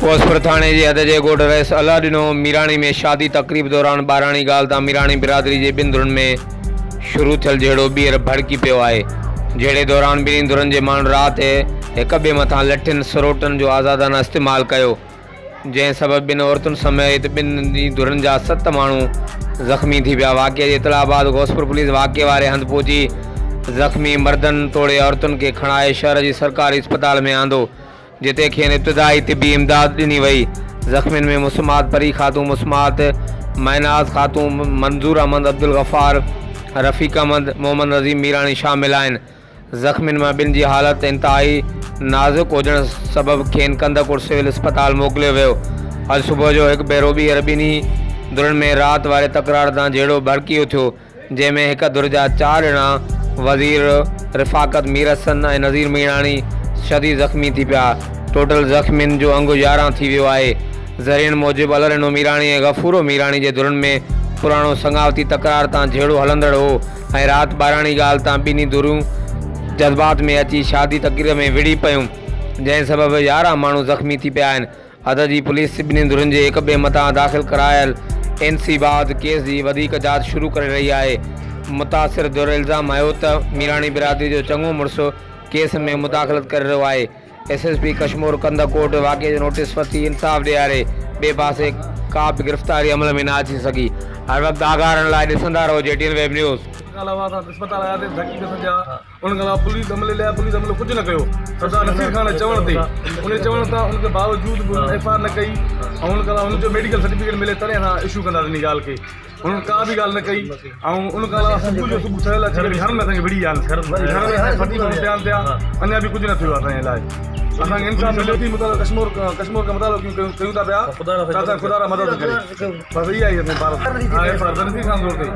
कोसपुर थाने जे हद जे ॻोठ रहिस अला ॾिनो मीराणी में शादी तकरीब दौरान ॿाराणी ॻाल्हि तां मीराणी बिरादरी जे ॿिनि धुरनि में शुरू थियल जहिड़ो ॿीहर भड़की पियो आहे। जहिड़े दौरान ॿिन्ही धुरनि जे माण्हुनि राति हिक ॿिए मथां लठियुनि सरोटनि जो आज़ादाना इस्तेमालु कयो, जंहिं सबबि ॿिनि औरतुनि समेत ॿिन्ही धुरनि जा 7 माण्हू ज़ख़्मी थी पिया। वाक़े जी इतला बाद कोसपुर पुलिस वाक़े वारे हंधि पहुची ज़ख़्मी मर्दनि तोड़े औरतुनि खे खणाए शहर जी सरकारी अस्पताल में आंदो, जिते खेनि इब्तिदाई तिबी इमदाद ॾिनी वई। ज़ख़्मियुनि में मुस्मात परी ख़ातून, मुस्मात मैनाज़ ख़ातून, मंजूर अहमद, अब्दुल गफ़ार, रफ़ीक अहमद, मोहम्मद नज़ीम मीराणी शामिल आहिनि। ज़ख़्मियुनि मां ॿिनि जी हालत इंतहाई नाज़ुक हुजण सबबि खेनि कंदकुर सिविल अस्पताल मोकिलियो वियो। अॼु सुबुह जो हिकु भेरो ॿीहर ॿिन्ही धुरनि में राति वारे तकरार तां जहिड़ो भड़की उथियो, जंहिंमें हिक धुर जा 4 ॼणा वज़ीर, रिफ़ाक़त, मीरसन ऐं नज़ीर मीराणी शदीद ज़ख़्मी थी पिया। टोटल ज़ख़्मियुनि जो अंगु 11 थी वियो आहे। ज़रियनि मूजिबि अलरिनो मीराणी ऐं गफ़ूरो मीराणी जे धुरनि में पुराणो संगावती तकरार तां जहिड़ो हलंदड़ हो ऐं राति ॿाराणी ॻाल्हि तां ॿिन्ही धुरूं जज़्बात में अची शादी तकरीर में विड़ी पियूं, जंहिं सबबि 11 माण्हू ज़ख़्मी थी पिया आहिनि। हद जी पुलिस ॿिन्ही धुरनि जे हिक ॿिए मथां दाख़िल करायल इंसिबाद केस जी वधीक जांच शुरू करे रही आहे। मुतासिर धुर इल्ज़ाम हयो त मीराणी बिरादरी जो चङो मुड़ुसु केस में मुदाख़लत करे रहियो आहे। SSP कश्मीर कंदकोट वाक़े जो नोटिस वठी इंसाफ़ ॾियारे ॿिए पासे का बि गिरफ़्तारी अमल में न अची सघी। हर वक़्तु आगाहनि लाइ ॾिसंदा रहो JTN वेब न्यूज़। अस्पताल आया थे धकी के सजा उन गला पुलिस अमले लिया पुलिस अमले कुछ न कयो। सरदार नसीर खान चवण ते उन चवण था उनके बावजूद FIR न कई और उन गला उन जो मेडिकल सर्टिफिकेट मिले तरे ना इशू कंदा नी गाल के उन का भी गाल न कई और उन गला सुबह सहेला चले घर में संग विड़ी आन घर में फटी बयान ते अन्या भी कुछ न थियो असा इलाज असा इंसान मिले थी मतलब कश्मीर का मतलब क्यों था पिया खुदा रा मदद करे बस यही है भारत हां FIR नसीर खान जोड़ के